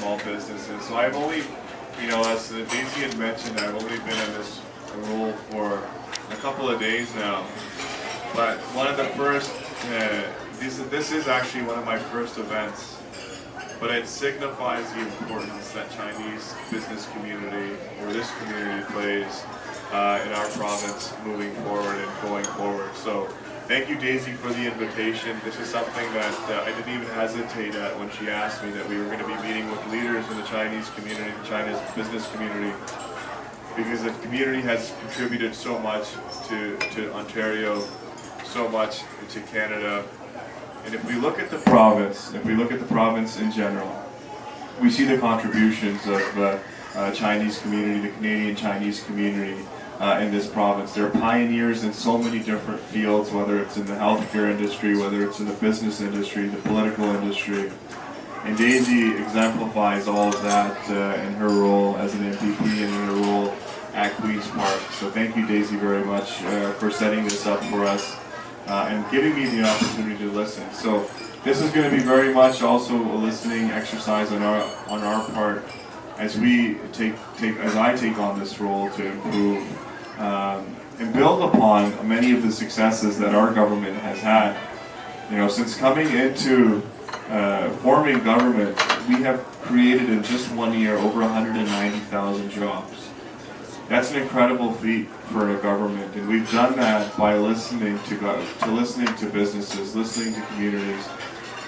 small businesses. So I've only, as Daisy had mentioned, I've only been in this role for a couple of days now. But one of the first, this is actually one of my first events, but it signifies the importance that Chinese business community, or this community, plays in our province moving forward and going forward. So thank you, Daisy, for the invitation. This is something that I didn't even hesitate at when she asked me that we were going to be meeting with leaders in the Chinese community, China's business community, because the community has contributed so much to Ontario, so much to Canada. And if we look at the province, in general, we see the contributions of the Chinese community, the Canadian Chinese community in this province. They're pioneers in so many different fields, whether it's in the healthcare industry, whether it's in the business industry, the political industry. And Daisy exemplifies all of that in her role as an MPP and in her role at Queen's Park. So thank you, Daisy, very much for setting this up for us and giving me the opportunity to listen. So this is going to be very much also a listening exercise on our part as we I take on this role to improve and build upon many of the successes that our government has had. Since coming into forming government, we have created in just 1 year over 190,000 jobs. That's an incredible feat for a government, and we've done that by listening to businesses, listening to communities,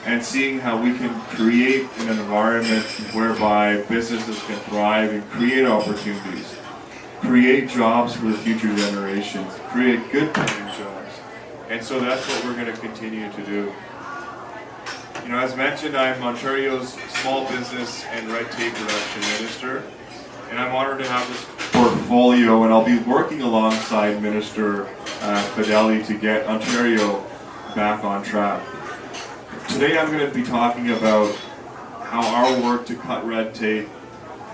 and seeing how we can create an environment whereby businesses can thrive and create opportunities, create jobs for the future generations, create good paying jobs. And so that's what we're going to continue to do. As mentioned, I'm Ontario's Small Business and Red Tape Reduction Minister, and I'm honored to have this portfolio, and I'll be working alongside Minister Fedeli to get Ontario back on track. Today I'm going to be talking about how our work to cut red tape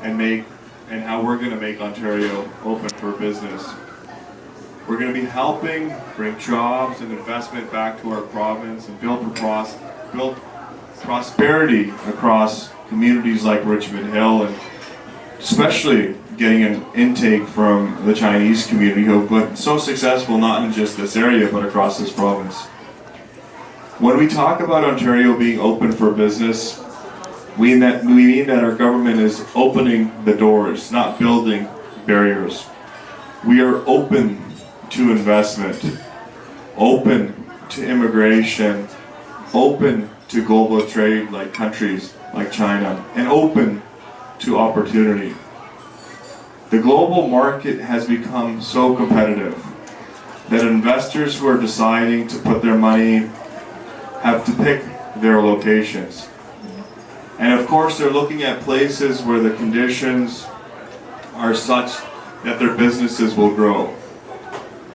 and how we're going to make Ontario open for business. We're going to be helping bring jobs and investment back to our province and build prosperity across communities like Richmond Hill, and especially getting an intake from the Chinese community who have been so successful not in just this area but across this province. When we talk about Ontario being open for business, we mean that our government is opening the doors, not building barriers. We are open to investment, open to immigration, open to global trade like countries like China, and open to opportunity. The global market has become so competitive that investors who are deciding to put their money have to pick their locations. And of course, they're looking at places where the conditions are such that their businesses will grow.